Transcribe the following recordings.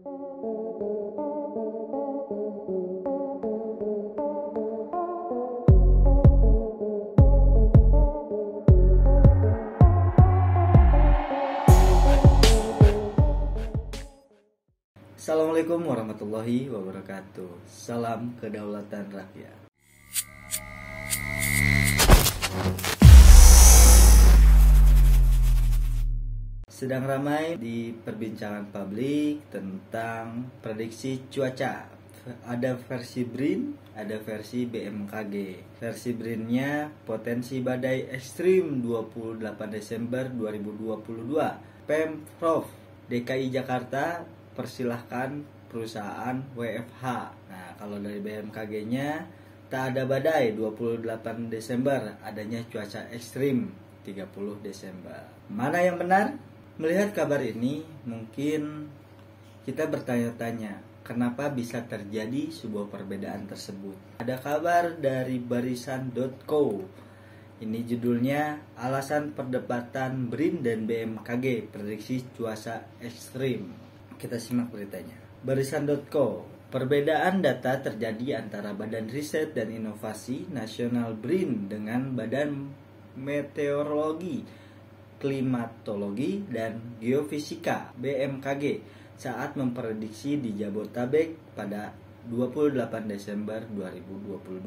Assalamualaikum warahmatullahi wabarakatuh. Salam kedaulatan rakyat. Sedang ramai di perbincangan publik tentang prediksi cuaca. Ada versi BRIN, ada versi BMKG. Versi BRIN-nya potensi badai ekstrim 28 Desember 2022. Pemprov DKI Jakarta persilahkan perusahaan WFH. Nah, kalau dari BMKG-nya tak ada badai 28 Desember, adanya cuaca ekstrim 30 Desember. Mana yang benar? Melihat kabar ini, mungkin kita bertanya-tanya, kenapa bisa terjadi sebuah perbedaan tersebut? Ada kabar dari barisan.co. Ini judulnya, alasan perdebatan BRIN dan BMKG prediksi cuaca ekstrim. Kita simak beritanya. Barisan.co, perbedaan data terjadi antara Badan Riset dan Inovasi Nasional BRIN dengan Badan Meteorologi, Klimatologi, dan Geofisika BMKG saat memprediksi di Jabodetabek pada 28 Desember 2022.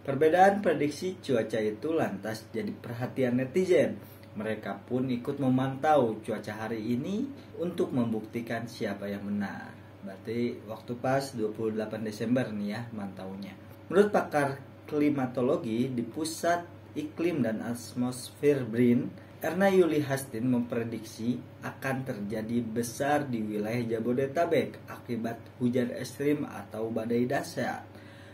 Perbedaan prediksi cuaca itu lantas jadi perhatian netizen. Mereka pun ikut memantau cuaca hari ini untuk membuktikan siapa yang benar. Berarti waktu pas 28 Desember nih ya mantaunya. Menurut pakar klimatologi di Pusat Iklim dan Atmosfer BRIN, Erna Yuli Hastin memprediksi akan terjadi besar di wilayah Jabodetabek akibat hujan ekstrim atau badai dahsyat.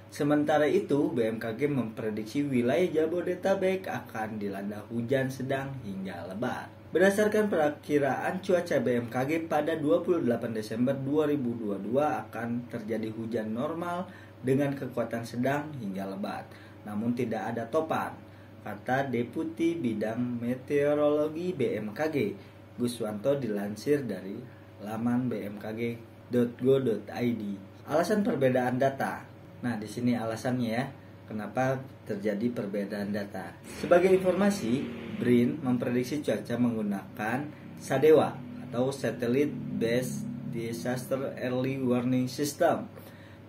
Sementara itu, BMKG memprediksi wilayah Jabodetabek akan dilanda hujan sedang hingga lebat. Berdasarkan perakiraan cuaca BMKG pada 28 Desember 2022 akan terjadi hujan normal dengan kekuatan sedang hingga lebat, namun tidak ada topan, kata Deputi Bidang Meteorologi BMKG, Guswanto dilansir dari laman bmkg.go.id. Alasan perbedaan data. Nah, di sini alasannya ya, kenapa terjadi perbedaan data. Sebagai informasi, BRIN memprediksi cuaca menggunakan SADEWA atau Satellite Based Disaster Early Warning System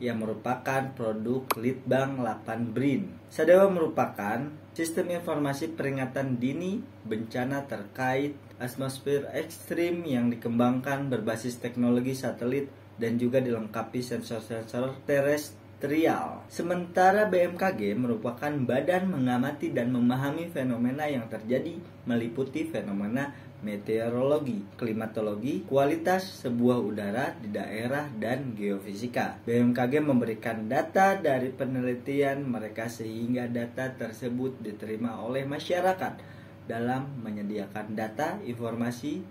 yang merupakan produk Litbang 8 BRIN. SADEWA merupakan sistem informasi peringatan dini bencana terkait atmosfer ekstrim yang dikembangkan berbasis teknologi satelit dan juga dilengkapi sensor-sensor terestrial. Sementara BMKG merupakan badan mengamati dan memahami fenomena yang terjadi meliputi fenomena meteorologi, klimatologi, kualitas sebuah udara di daerah, dan geofisika. BMKG memberikan data dari penelitian mereka sehingga data tersebut diterima oleh masyarakat dalam menyediakan data, informasi,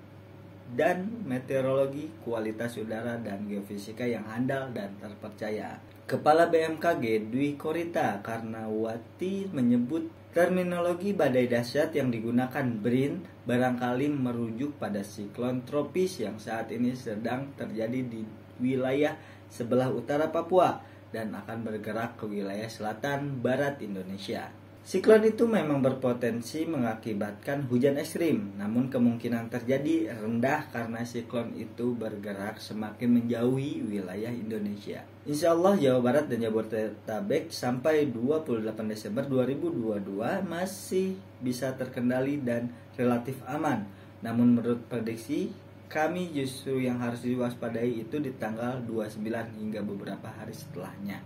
dan meteorologi, kualitas udara, dan geofisika yang handal dan terpercaya. Kepala BMKG Dwi Korita Karnawati menyebut terminologi badai dahsyat yang digunakan BRIN barangkali merujuk pada siklon tropis yang saat ini sedang terjadi di wilayah sebelah utara Papua dan akan bergerak ke wilayah selatan barat Indonesia. Siklon itu memang berpotensi mengakibatkan hujan ekstrim, namun kemungkinan terjadi rendah karena siklon itu bergerak semakin menjauhi wilayah Indonesia. Insya Allah Jawa Barat dan Jabodetabek sampai 28 Desember 2022 masih bisa terkendali dan relatif aman. Namun menurut prediksi kami justru yang harus diwaspadai itu di tanggal 29 hingga beberapa hari setelahnya,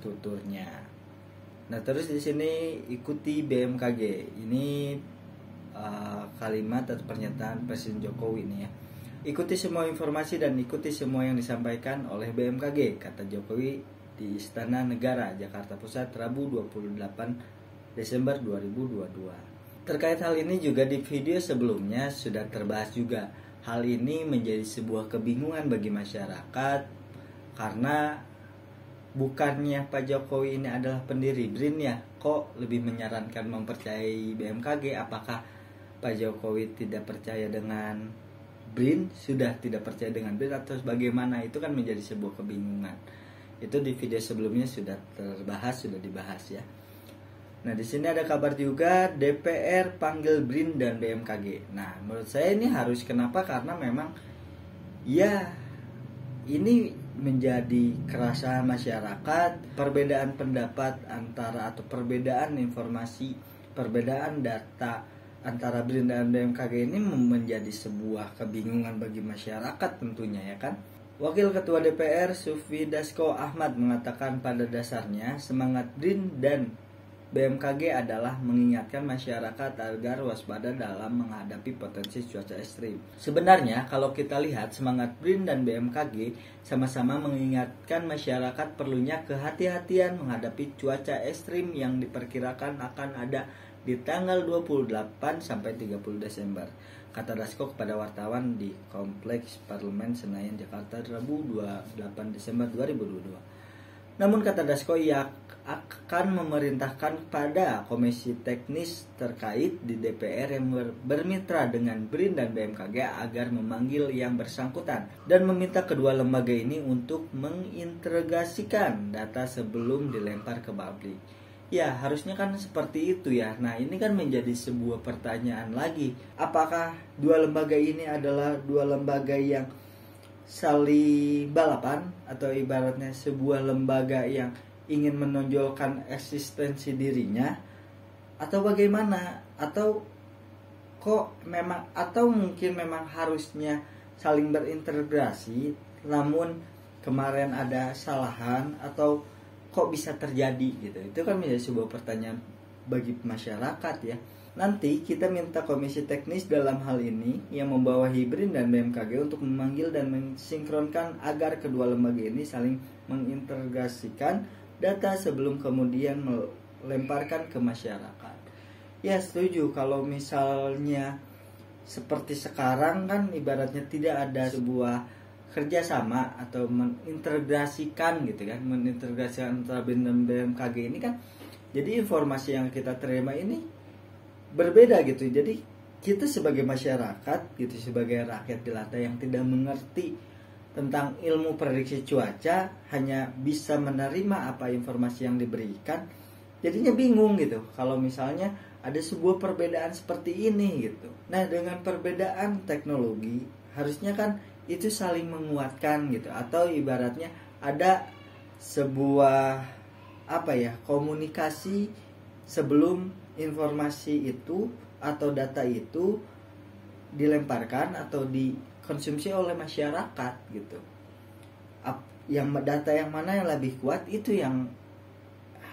tuturnya. Nah, terus di sini ikuti BMKG. Ini kalimat atau pernyataan Presiden Jokowi ini ya. Ikuti semua informasi dan ikuti semua yang disampaikan oleh BMKG, kata Jokowi di Istana Negara, Jakarta Pusat, Rabu 28 Desember 2022. Terkait hal ini juga di video sebelumnya sudah terbahas juga. Hal ini menjadi sebuah kebingungan bagi masyarakat karena bukannya Pak Jokowi ini adalah pendiri BRIN ya, kok lebih menyarankan mempercayai BMKG? Apakah Pak Jokowi tidak percaya dengan BRIN sudah tidak percaya dengan BRIN atau bagaimana, itu kan menjadi sebuah kebingungan. Itu di video sebelumnya sudah dibahas ya. Nah, di sini ada kabar juga DPR panggil BRIN dan BMKG. Nah, menurut saya ini harus, kenapa? Karena memang ya ini menjadi keresahan masyarakat, perbedaan pendapat antara atau perbedaan informasi, perbedaan data antara BRIN dan BMKG ini menjadi sebuah kebingungan bagi masyarakat tentunya ya kan. Wakil Ketua DPR Sufmi Dasko Ahmad mengatakan pada dasarnya semangat BRIN dan BMKG adalah mengingatkan masyarakat agar waspada dalam menghadapi potensi cuaca ekstrim. Sebenarnya kalau kita lihat semangat BRIN dan BMKG sama-sama mengingatkan masyarakat perlunya kehati-hatian menghadapi cuaca ekstrim yang diperkirakan akan ada di tanggal 28 sampai 30 Desember. Kata Dasko kepada wartawan di Kompleks Parlemen Senayan Jakarta Rabu 28 Desember 2022. Namun kata Dasko, ia akan memerintahkan pada komisi teknis terkait di DPR yang bermitra dengan BRIN dan BMKG agar memanggil yang bersangkutan dan meminta kedua lembaga ini untuk mengintegrasikan data sebelum dilempar ke publik. Ya, harusnya kan seperti itu ya. Nah, ini kan menjadi sebuah pertanyaan lagi. Apakah dua lembaga ini adalah dua lembaga yang saling balapan, atau ibaratnya sebuah lembaga yang ingin menonjolkan eksistensi dirinya, atau bagaimana? Atau kok memang, atau mungkin memang harusnya saling berintegrasi, namun kemarin ada kesalahan, atau kok bisa terjadi gitu. Itu kan menjadi sebuah pertanyaan bagi masyarakat ya. Nanti kita minta komisi teknis dalam hal ini yang membawahi BRIN dan BMKG untuk memanggil dan mensinkronkan agar kedua lembaga ini saling mengintegrasikan data sebelum kemudian melemparkan ke masyarakat. Ya, setuju kalau misalnya seperti sekarang kan ibaratnya tidak ada sebuah kerjasama atau mengintegrasikan gitu kan, mengintegrasikan antara BRIN dan BMKG ini kan, jadi informasi yang kita terima ini berbeda gitu. Jadi kita sebagai masyarakat gitu, sebagai rakyat jelata yang tidak mengerti tentang ilmu prediksi cuaca, hanya bisa menerima apa informasi yang diberikan, jadinya bingung gitu kalau misalnya ada sebuah perbedaan seperti ini gitu. Nah, dengan perbedaan teknologi harusnya kan itu saling menguatkan gitu, atau ibaratnya ada sebuah komunikasi sebelum informasi itu atau data itu dilemparkan atau dikonsumsi oleh masyarakat gitu. Yang data yang mana yang lebih kuat itu yang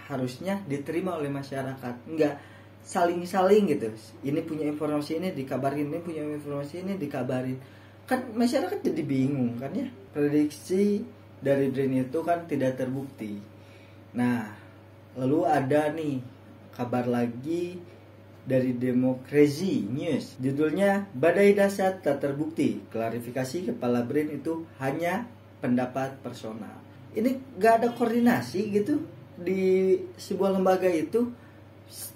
harusnya diterima oleh masyarakat, enggak saling-saling gitu. Ini punya informasi ini dikabarin, ini punya informasi ini dikabarin. Kan masyarakat jadi bingung kan ya. Prediksi dari BRIN itu kan tidak terbukti. Nah, lalu ada nih kabar lagi dari Demokrasi News, judulnya Badai Dahsyat Tak Terbukti, klarifikasi Kepala BRIN itu hanya pendapat personal. Ini gak ada koordinasi gitu di sebuah lembaga itu,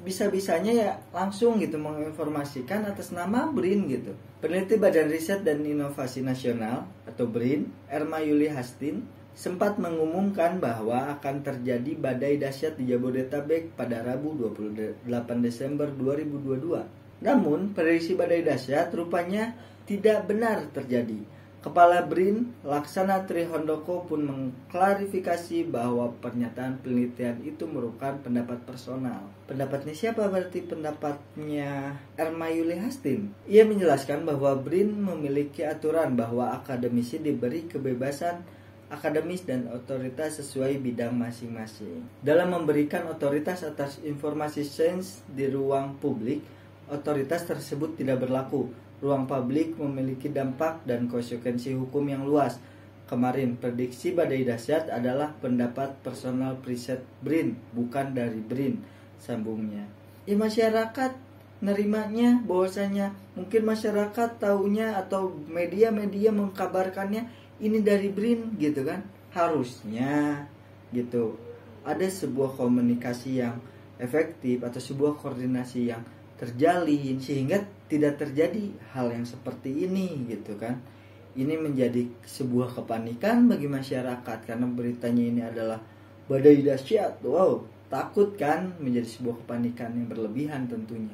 bisa-bisanya ya langsung gitu menginformasikan atas nama BRIN gitu. Peneliti Badan Riset dan Inovasi Nasional atau BRIN, Erma Yuli Hastin, sempat mengumumkan bahwa akan terjadi badai dahsyat di Jabodetabek pada Rabu 28 Desember 2022. Namun, prediksi badai dahsyat rupanya tidak benar terjadi. Kepala BRIN, Laksana Trihondoko pun mengklarifikasi bahwa pernyataan penelitian itu merupakan pendapat personal. Pendapatnya siapa berarti? Pendapatnya Erma Yuli Hastin. Ia menjelaskan bahwa BRIN memiliki aturan bahwa akademisi diberi kebebasan akademis dan otoritas sesuai bidang masing-masing. Dalam memberikan otoritas atas informasi sains di ruang publik, otoritas tersebut tidak berlaku. Ruang publik memiliki dampak dan konsekuensi hukum yang luas. Kemarin, prediksi badai dahsyat adalah pendapat personal preset BRIN, bukan dari BRIN, sambungnya. Ya, masyarakat nerimanya bahwasanya mungkin masyarakat taunya atau media-media mengkabarkannya ini dari BRIN gitu kan. Harusnya gitu ada sebuah komunikasi yang efektif atau sebuah koordinasi yang terjalin sehingga tidak terjadi hal yang seperti ini gitu kan. Ini menjadi sebuah kepanikan bagi masyarakat karena beritanya ini adalah badai dahsyat. Wow, takut kan, menjadi sebuah kepanikan yang berlebihan tentunya.